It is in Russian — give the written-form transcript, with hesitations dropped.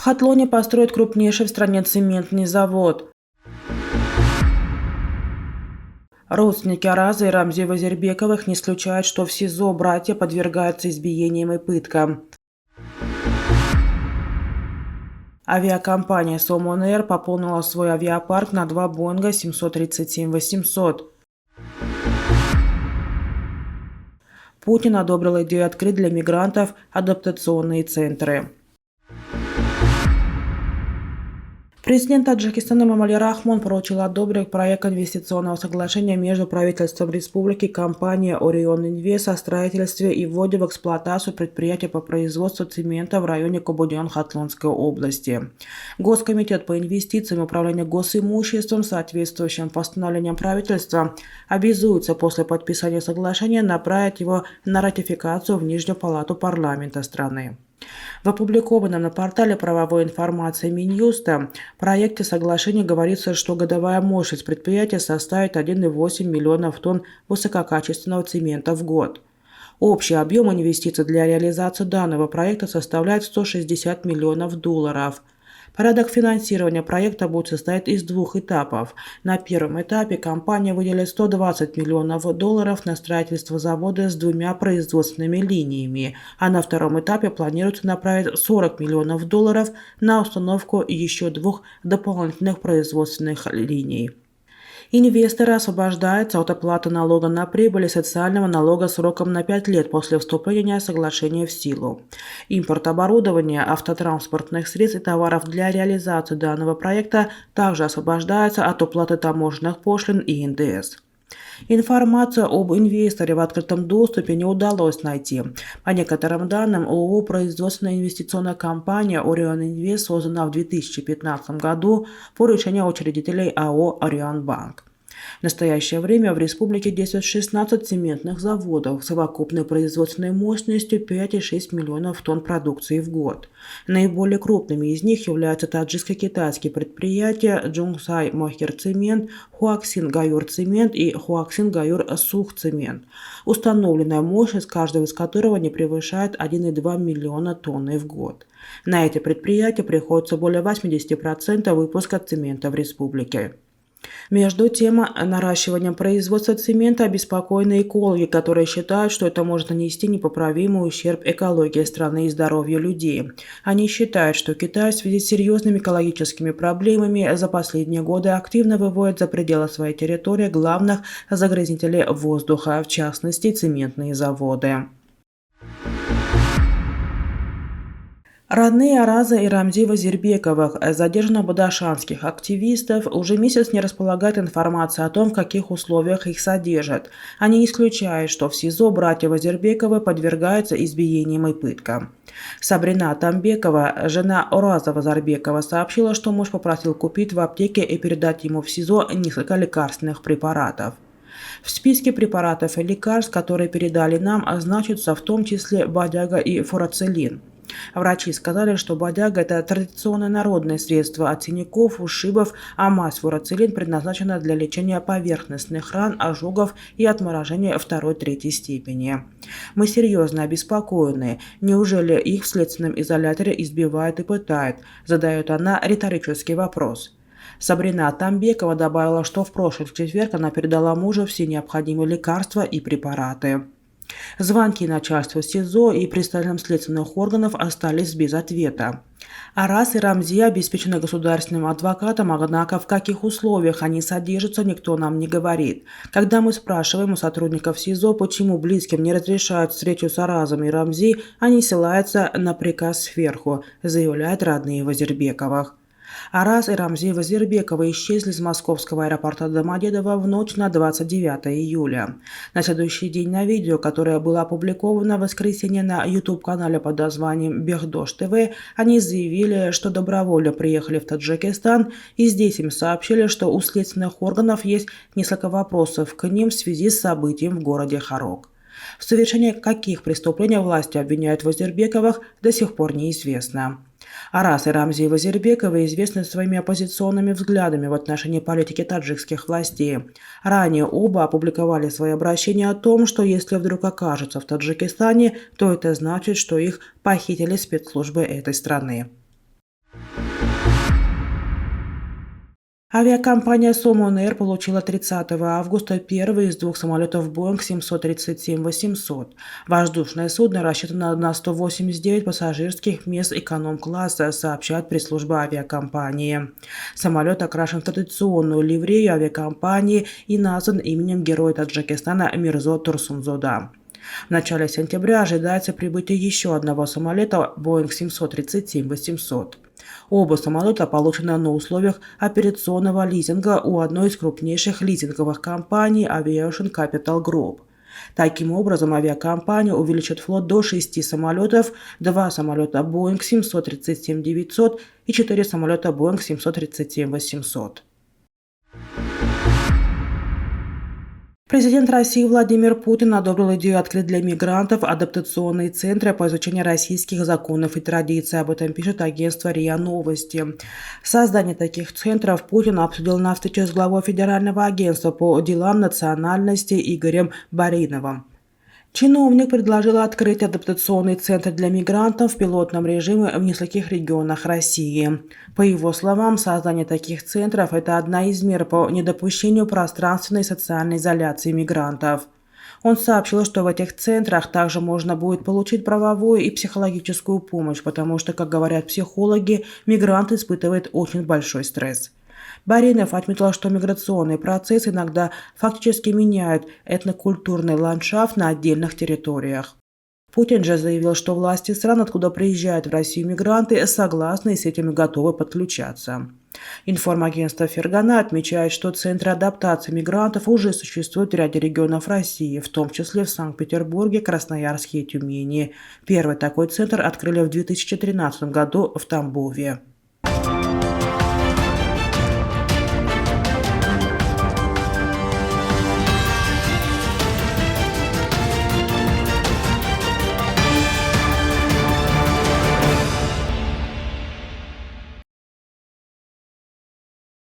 Хатлоне построят крупнейший в стране цементный завод. Родственники Араза и Рамзи Вазирбековых не исключают, что в СИЗО братья подвергаются избиениям и пыткам. Авиакомпания Сомон Эйр пополнила свой авиапарк на 2 Боинга 737-800. Путин одобрил идею открыть для мигрантов адаптационные центры. Президент Таджикистана Эмомали Рахмон поручил одобрить проект инвестиционного соглашения между правительством республики и компанией Орион Инвест о строительстве и вводе в эксплуатацию предприятия по производству цемента в районе Кобудион Хатлонской области. Госкомитет по инвестициям и управлению госимуществом, соответствующим постановлением правительства, обязуется после подписания соглашения направить его на ратификацию в Нижнюю палату парламента страны. В опубликованном на портале правовой информации Минюста проекте соглашения говорится, что годовая мощность предприятия составит 1,8 миллионов тонн высококачественного цемента в год. Общий объем инвестиций для реализации данного проекта составляет $160 миллионов. Порядок финансирования проекта будет состоять из 2 этапов. На первом этапе компания выделит $120 миллионов на строительство завода с 2 производственными линиями, а на втором этапе планируется направить $40 миллионов на установку еще 2 дополнительных производственных линий. Инвесторы освобождаются от оплаты налога на прибыль и социального налога сроком на 5 лет после вступления соглашения в силу. Импорт оборудования, автотранспортных средств и товаров для реализации данного проекта также освобождается от уплаты таможенных пошлин и НДС. Информацию об инвесторе в открытом доступе не удалось найти. По некоторым данным, ООО «Производственная инвестиционная компания Орион Инвест» создана в 2015 году по решению учредителей АО «Орион Банк». В настоящее время в республике действует 16 цементных заводов с совокупной производственной мощностью 5,6 миллионов тонн продукции в год. Наиболее крупными из них являются таджикско-китайские предприятия Джунгсай Мохир Цемент, Хуаксин Гаюр Цемент и Хуаксин Гаюр Сух Цемент, установленная мощность каждого из которого не превышает 1,2 миллиона тонн в год. На эти предприятия приходится более 80% выпуска цемента в республике. Между тем, наращиванием производства цемента обеспокоены экологи, которые считают, что это может нанести непоправимый ущерб экологии страны и здоровью людей. Они считают, что Китай в связи с серьезными экологическими проблемами за последние годы активно выводит за пределы своей территории главных загрязнителей воздуха, в частности, цементные заводы. Родные Араза и Рамзи Вазирбековых, задержанных бадахшанских активистов, уже месяц не располагают информацией о том, в каких условиях их содержат. Они исключают, что в СИЗО братья Вазирбековы подвергаются избиениям и пыткам. Сабрина Тамбекова, жена Ораза Вазирбекова, сообщила, что муж попросил купить в аптеке и передать ему в СИЗО несколько лекарственных препаратов. В списке препаратов и лекарств, которые передали нам, значатся в том числе бодяга и фурацилин. Врачи сказали, что бодяга – это традиционное народное средство от синяков, ушибов, а мазь фурацилин предназначена для лечения поверхностных ран, ожогов и отморажения 2-3 степени. Мы серьезно обеспокоены. Неужели их в следственном изоляторе избивают и пытают? Задает она риторический вопрос. Сабрина Тамбекова добавила, что в прошлый четверг она передала мужу все необходимые лекарства и препараты. Звонки начальству СИЗО и представителям следственных органов остались без ответа. Араз и Рамзи обеспечены государственным адвокатом, однако в каких условиях они содержатся, никто нам не говорит. Когда мы спрашиваем у сотрудников СИЗО, почему близким не разрешают встречу с Аразом и Рамзи, они ссылаются на приказ сверху, заявляют родные Вазирбековых. Араз и Рамзи Вазирбековы исчезли с московского аэропорта Домодедово в ночь на 29 июля. На следующий день на видео, которое было опубликовано в воскресенье на YouTube-канале под названием Бехдош ТВ, они заявили, что добровольно приехали в Таджикистан, и здесь им сообщили, что у следственных органов есть несколько вопросов к ним в связи с событием в городе Харок. В совершении каких преступлений власти обвиняют Вазирбековых, до сих пор неизвестно. Араз и Рамзи Вазирбековы известны своими оппозиционными взглядами в отношении политики таджикских властей. Ранее оба опубликовали свои обращения о том, что если вдруг окажутся в Таджикистане, то это значит, что их похитили спецслужбы этой страны. Авиакомпания Somon Air получила 30 августа первый из двух самолетов Boeing 737-800. Воздушное судно рассчитано на 189 пассажирских мест эконом-класса, сообщает пресс-служба авиакомпании. Самолет окрашен в традиционную ливрею авиакомпании и назван именем героя Таджикистана Мирзо Турсунзода. В начале сентября ожидается прибытие еще одного самолета Boeing 737-800. Оба самолета получены на условиях операционного лизинга у одной из крупнейших лизинговых компаний Aviation Capital Group. Таким образом, авиакомпания увеличит флот до 6 самолетов, 2 самолета Boeing 737-900 и 4 самолета Boeing 737-800. Президент России Владимир Путин одобрил идею открыть для мигрантов адаптационные центры по изучению российских законов и традиций. Об этом пишет агентство РИА Новости. Создание таких центров Путин обсудил на встрече с главой Федерального агентства по делам национальности Игорем Бариновым. Чиновник предложил открыть адаптационный центр для мигрантов в пилотном режиме в нескольких регионах России. По его словам, создание таких центров – это одна из мер по недопущению пространственной и социальной изоляции мигрантов. Он сообщил, что в этих центрах также можно будет получить правовую и психологическую помощь, потому что, как говорят психологи, мигрант испытывает очень большой стресс. Баринов отметил, что миграционные процессы иногда фактически меняют этнокультурный ландшафт на отдельных территориях. Путин же заявил, что власти стран, откуда приезжают в Россию мигранты, согласны и с этим готовы подключаться. Информагентство Фергана отмечает, что центры адаптации мигрантов уже существуют в ряде регионов России, в том числе в Санкт-Петербурге, Красноярске и Тюмени. Первый такой центр открыли в 2013 году в Тамбове.